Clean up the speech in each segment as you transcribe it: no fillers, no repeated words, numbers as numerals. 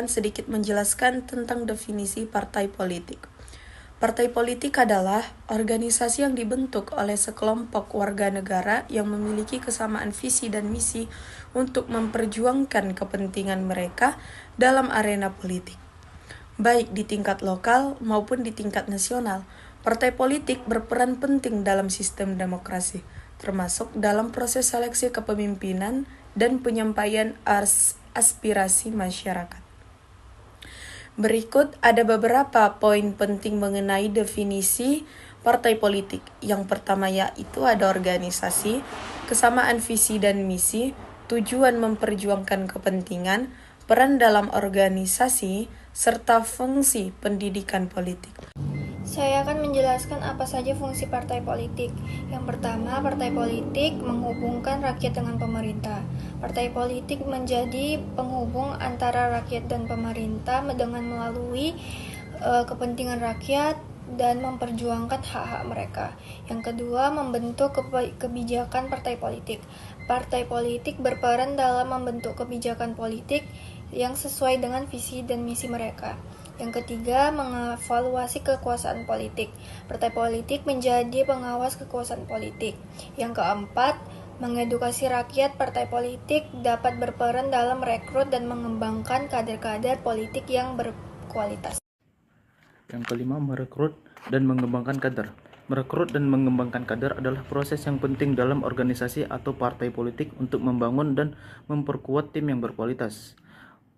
akan sedikit menjelaskan tentang definisi partai politik. Partai politik adalah organisasi yang dibentuk oleh sekelompok warga negara yang memiliki kesamaan visi dan misi untuk memperjuangkan kepentingan mereka dalam arena politik. Baik di tingkat lokal maupun di tingkat nasional, partai politik berperan penting dalam sistem demokrasi, termasuk dalam proses seleksi kepemimpinan dan penyampaian aspirasi masyarakat. Berikut ada beberapa poin penting mengenai definisi partai politik. Yang pertama yaitu ada organisasi, kesamaan visi dan misi, tujuan memperjuangkan kepentingan, peran dalam organisasi, serta fungsi pendidikan politik. Saya akan menjelaskan apa saja fungsi partai politik. Yang pertama, partai politik menghubungkan rakyat dengan pemerintah. Partai politik menjadi penghubung antara rakyat dan pemerintah dengan melalui kepentingan rakyat dan memperjuangkan hak-hak mereka. Yang kedua, membentuk kebijakan partai politik. Partai politik berperan dalam membentuk kebijakan politik yang sesuai dengan visi dan misi mereka. Yang ketiga, mengevaluasi kekuasaan politik. Partai politik menjadi pengawas kekuasaan politik. Yang keempat, mengedukasi rakyat. Partai politik dapat berperan dalam merekrut dan mengembangkan kader-kader politik yang berkualitas. Yang kelima, merekrut dan mengembangkan kader. Merekrut dan mengembangkan kader adalah proses yang penting dalam organisasi atau partai politik untuk membangun dan memperkuat tim yang berkualitas.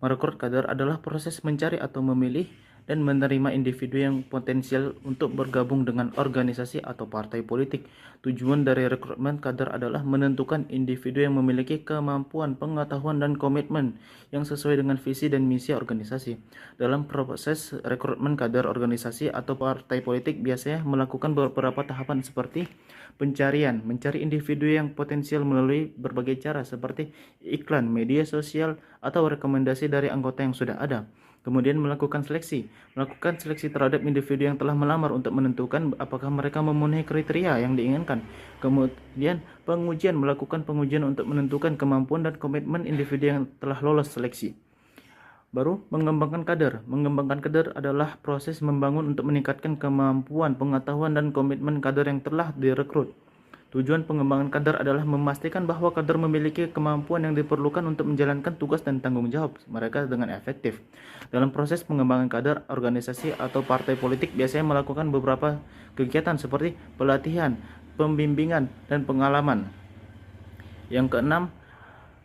Merekrut kader adalah proses mencari atau memilih dan menerima individu yang potensial untuk bergabung dengan organisasi atau partai politik. Tujuan dari rekrutmen kader adalah menentukan individu yang memiliki kemampuan, pengetahuan, dan komitmen yang sesuai dengan visi dan misi organisasi. Dalam proses rekrutmen kader organisasi atau partai politik biasanya melakukan beberapa tahapan seperti mencari individu yang potensial melalui berbagai cara seperti iklan, media sosial, atau rekomendasi dari anggota yang sudah ada. Kemudian melakukan seleksi terhadap individu yang telah melamar untuk menentukan apakah mereka memenuhi kriteria yang diinginkan. Kemudian melakukan pengujian untuk menentukan kemampuan dan komitmen individu yang telah lolos seleksi. Baru mengembangkan kader. Mengembangkan kader adalah proses membangun untuk meningkatkan kemampuan, pengetahuan, dan komitmen kader yang telah direkrut. Tujuan pengembangan kader adalah memastikan bahwa kader memiliki kemampuan yang diperlukan untuk menjalankan tugas dan tanggung jawab mereka dengan efektif. Dalam proses pengembangan kader, organisasi atau partai politik biasanya melakukan beberapa kegiatan seperti pelatihan, pembimbingan, dan pengalaman. Yang keenam,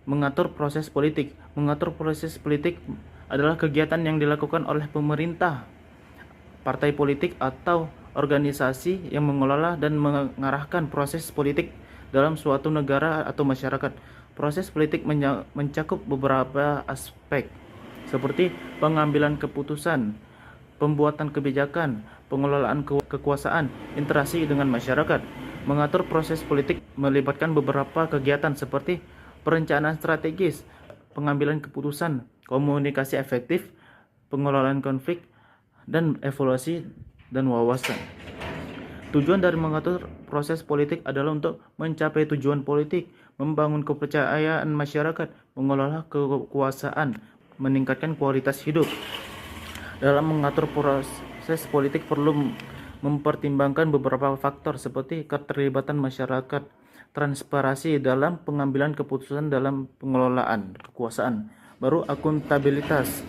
mengatur proses politik. Mengatur proses politik adalah kegiatan yang dilakukan oleh pemerintah, partai politik, atau organisasi yang mengelola dan mengarahkan proses politik dalam suatu negara atau masyarakat. Proses politik mencakup beberapa aspek seperti pengambilan keputusan, pembuatan kebijakan, pengelolaan kekuasaan, interaksi dengan masyarakat. Mengatur proses politik melibatkan beberapa kegiatan seperti perencanaan strategis, pengambilan keputusan, komunikasi efektif, pengelolaan konflik, dan evaluasi dan wawasan. Tujuan dari mengatur proses politik adalah untuk mencapai tujuan politik, membangun kepercayaan masyarakat, mengelola kekuasaan, meningkatkan kualitas hidup. Dalam mengatur proses politik perlu mempertimbangkan beberapa faktor seperti keterlibatan masyarakat, transparansi dalam pengambilan keputusan dalam pengelolaan kekuasaan. Baru akuntabilitas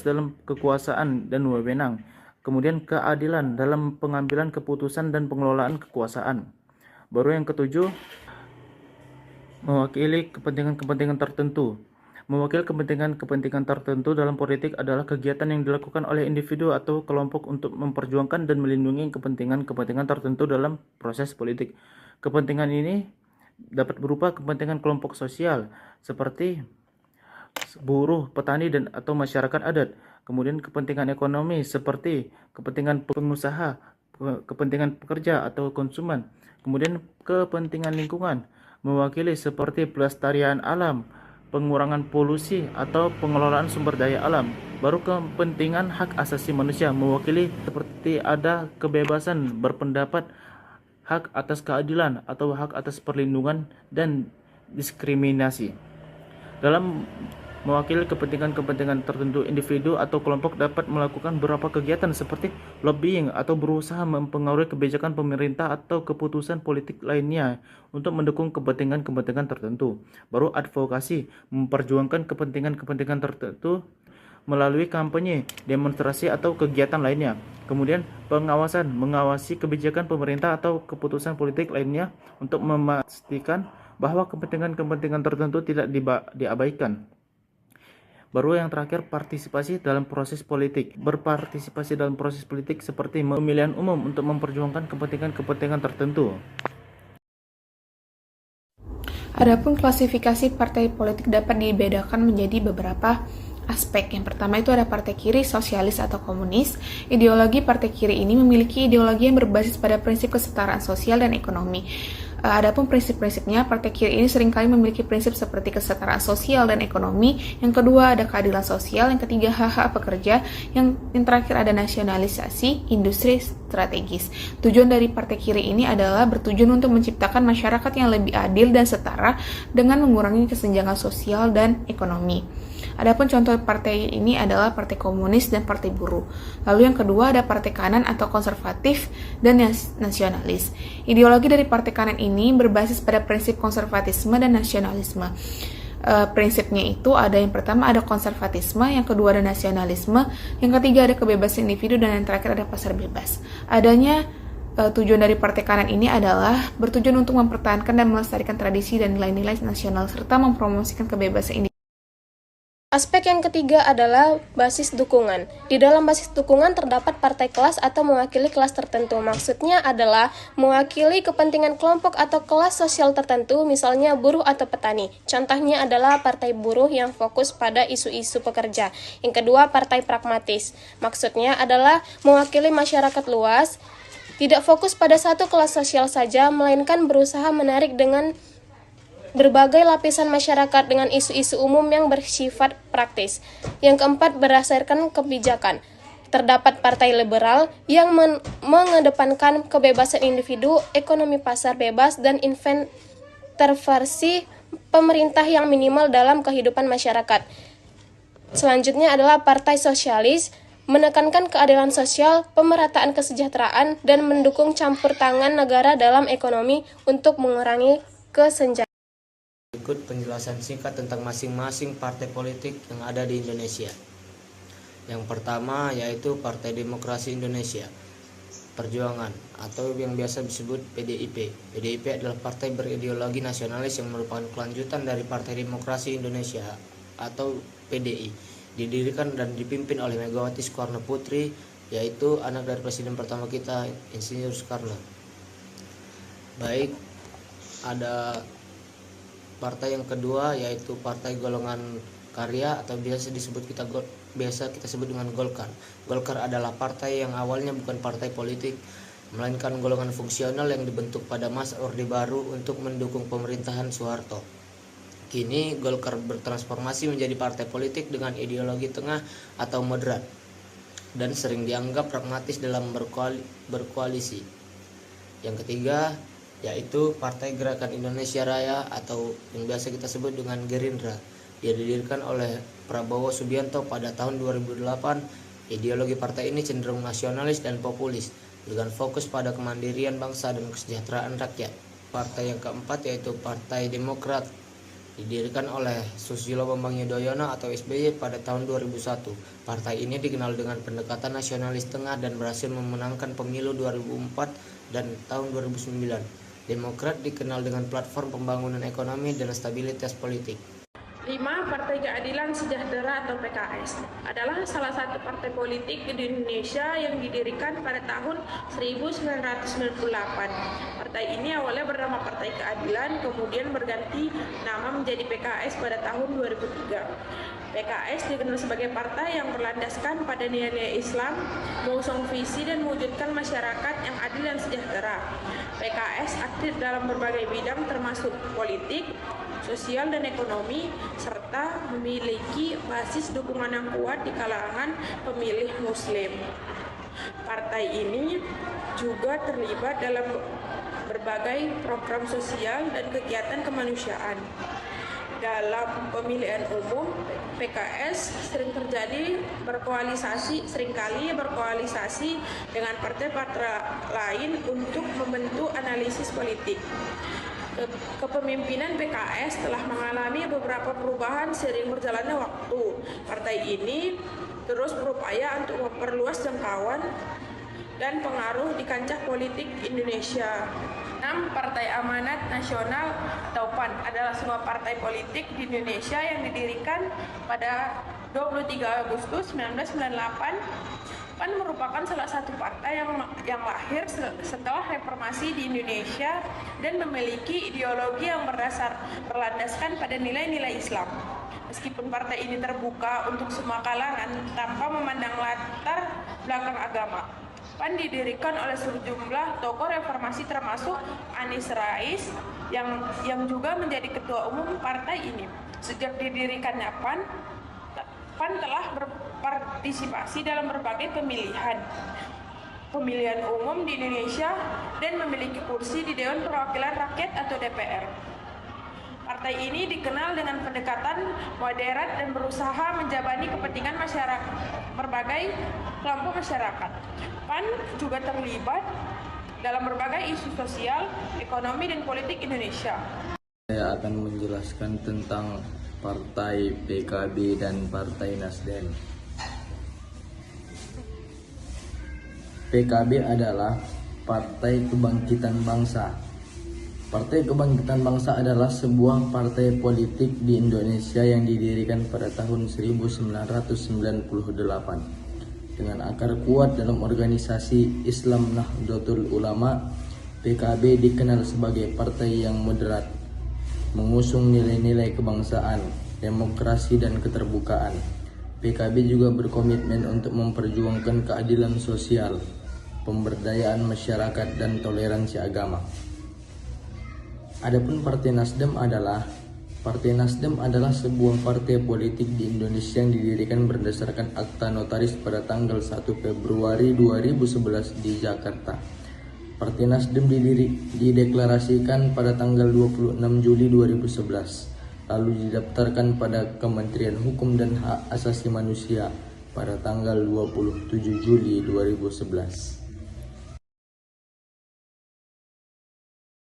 dalam kekuasaan dan wewenang. Kemudian keadilan dalam pengambilan keputusan dan pengelolaan kekuasaan. Baru yang ketujuh, mewakili kepentingan tertentu. Mewakili kepentingan tertentu dalam politik adalah kegiatan yang dilakukan oleh individu atau kelompok untuk memperjuangkan dan melindungi kepentingan tertentu dalam proses politik. Kepentingan ini dapat berupa kepentingan kelompok sosial seperti buruh, petani, dan atau masyarakat adat. Kemudian kepentingan ekonomi seperti kepentingan pengusaha, kepentingan pekerja atau konsumen. Kemudian kepentingan lingkungan mewakili seperti pelestarian alam, pengurangan polusi atau pengelolaan sumber daya alam. Baru kepentingan hak asasi manusia mewakili seperti ada kebebasan berpendapat, hak atas keadilan atau hak atas perlindungan dan diskriminasi. Dalam Mewakili kepentingan-kepentingan tertentu, individu atau kelompok dapat melakukan beberapa kegiatan seperti lobbying atau berusaha mempengaruhi kebijakan pemerintah atau keputusan politik lainnya untuk mendukung kepentingan-kepentingan tertentu. Baru advokasi, memperjuangkan kepentingan-kepentingan tertentu melalui kampanye, demonstrasi atau kegiatan lainnya. Kemudian pengawasan, mengawasi kebijakan pemerintah atau keputusan politik lainnya untuk memastikan bahwa kepentingan-kepentingan tertentu tidak diabaikan. Baru yang terakhir, partisipasi dalam proses politik. Berpartisipasi dalam proses politik seperti pemilihan umum untuk memperjuangkan kepentingan-kepentingan tertentu. Adapun klasifikasi partai politik dapat dibedakan menjadi beberapa aspek. Yang pertama itu ada partai kiri, sosialis atau komunis. Ideologi partai kiri ini memiliki ideologi yang berbasis pada prinsip kesetaraan sosial dan ekonomi. Adapun prinsip-prinsipnya, partai kiri ini seringkali memiliki prinsip seperti kesetaraan sosial dan ekonomi. Yang kedua ada keadilan sosial. Yang ketiga hak-hak pekerja. Yang terakhir ada nasionalisasi industri strategis. Tujuan dari partai kiri ini adalah bertujuan untuk menciptakan masyarakat yang lebih adil dan setara dengan mengurangi kesenjangan sosial dan ekonomi. Adapun contoh partai ini adalah partai komunis dan partai buruh. Lalu yang kedua ada partai kanan atau konservatif dan nasionalis. Ideologi dari partai kanan ini berbasis pada prinsip konservatisme dan nasionalisme. Prinsipnya itu ada yang pertama ada konservatisme, yang kedua ada nasionalisme, yang ketiga ada kebebasan individu, dan yang terakhir ada pasar bebas. Tujuan dari partai kanan ini adalah bertujuan untuk mempertahankan dan melestarikan tradisi dan nilai-nilai nasional serta mempromosikan kebebasan individu. Aspek yang ketiga adalah basis dukungan. Di dalam basis dukungan terdapat partai kelas atau mewakili kelas tertentu. Maksudnya adalah mewakili kepentingan kelompok atau kelas sosial tertentu, misalnya buruh atau petani. Contohnya adalah partai buruh yang fokus pada isu-isu pekerja. Yang kedua, partai pragmatis. Maksudnya adalah mewakili masyarakat luas, tidak fokus pada satu kelas sosial saja, melainkan berusaha menarik dengan berbagai lapisan masyarakat dengan isu-isu umum yang bersifat praktis. Yang keempat, berdasarkan kebijakan. Terdapat partai liberal yang mengedepankan kebebasan individu, ekonomi pasar bebas, dan intervensi pemerintah yang minimal dalam kehidupan masyarakat. Selanjutnya adalah partai sosialis, menekankan keadilan sosial, pemerataan kesejahteraan, dan mendukung campur tangan negara dalam ekonomi untuk mengurangi kesenjangan. Berikut penjelasan singkat tentang masing-masing partai politik yang ada di Indonesia. Yang pertama yaitu Partai Demokrasi Indonesia Perjuangan atau yang biasa disebut PDIP. PDIP adalah partai berideologi nasionalis yang merupakan kelanjutan dari Partai Demokrasi Indonesia atau PDI. Didirikan dan dipimpin oleh Megawati Soekarno Putri, yaitu anak dari presiden pertama kita, Insinyur Soekarno. Baik, ada partai yang kedua yaitu Partai Golongan Karya atau biasa kita sebut dengan Golkar. Golkar adalah partai yang awalnya bukan partai politik, melainkan golongan fungsional yang dibentuk pada masa Orde Baru untuk mendukung pemerintahan Soeharto. Kini Golkar bertransformasi menjadi partai politik dengan ideologi tengah atau moderat dan sering dianggap pragmatis dalam berkoalisi. Yang ketiga yaitu Partai Gerakan Indonesia Raya atau yang biasa kita sebut dengan Gerindra. Dia didirikan oleh Prabowo Subianto pada tahun 2008. Ideologi partai ini cenderung nasionalis dan populis dengan fokus pada kemandirian bangsa dan kesejahteraan rakyat. Partai yang keempat yaitu Partai Demokrat, didirikan oleh Susilo Bambang Yudhoyono atau SBY pada tahun 2001. Partai ini dikenal dengan pendekatan nasionalis tengah dan berhasil memenangkan pemilu 2004 dan tahun 2009. Demokrat dikenal dengan platform pembangunan ekonomi dan stabilitas politik. 5. Partai Keadilan Sejahtera atau PKS adalah salah satu partai politik di Indonesia yang didirikan pada tahun 1998. Partai ini awalnya bernama Partai Keadilan, kemudian berganti nama menjadi PKS pada tahun 2003. PKS dikenal sebagai partai yang berlandaskan pada nilai-nilai Islam, mengusung visi dan mewujudkan masyarakat yang adil dan sejahtera. PKS aktif dalam berbagai bidang termasuk politik, sosial dan ekonomi, serta memiliki basis dukungan yang kuat di kalangan pemilih Muslim. Partai ini juga terlibat dalam berbagai program sosial dan kegiatan kemanusiaan. dalam pemilihan umum, PKS seringkali berkoalisasi dengan partai-partai lain untuk membentuk analisis politik. Kepemimpinan PKS telah mengalami beberapa perubahan seiring berjalannya waktu. Partai ini terus berupaya untuk memperluas jangkauan dan pengaruh di kancah politik Indonesia. 6. Partai Amanat Nasional atau PAN adalah sebuah partai politik di Indonesia yang didirikan pada 23 Agustus 1998. PAN merupakan salah satu partai yang lahir setelah reformasi di Indonesia dan memiliki ideologi yang berlandaskan pada nilai-nilai Islam. Meskipun partai ini terbuka untuk semua kalangan tanpa memandang latar belakang agama. PAN didirikan oleh sejumlah tokoh reformasi termasuk Anis Rais yang juga menjadi ketua umum partai ini. Sejak didirikannya PAN telah berpartisipasi dalam berbagai pemilihan umum di Indonesia dan memiliki kursi di Dewan Perwakilan Rakyat atau DPR. Partai ini dikenal dengan pendekatan moderat dan berusaha menjabani kepentingan berbagai kelompok masyarakat. PAN juga terlibat dalam berbagai isu sosial, ekonomi, dan politik Indonesia. Saya akan menjelaskan tentang Partai PKB dan Partai Nasdem. PKB adalah Partai Kebangkitan Bangsa. Partai Kebangkitan Bangsa adalah sebuah partai politik di Indonesia yang didirikan pada tahun 1998 dengan akar kuat dalam organisasi Islam Nahdlatul Ulama. PKB dikenal sebagai partai yang moderat, mengusung nilai-nilai kebangsaan, demokrasi, dan keterbukaan. PKB juga berkomitmen untuk memperjuangkan keadilan sosial, pemberdayaan masyarakat, dan toleransi agama. Adapun Partai Nasdem adalah sebuah partai politik di Indonesia yang didirikan berdasarkan akta notaris pada tanggal 1 Februari 2011 di Jakarta. Partai Nasdem dideklarasikan pada tanggal 26 Juli 2011, lalu didaftarkan pada Kementerian Hukum dan Hak Asasi Manusia pada tanggal 27 Juli 2011.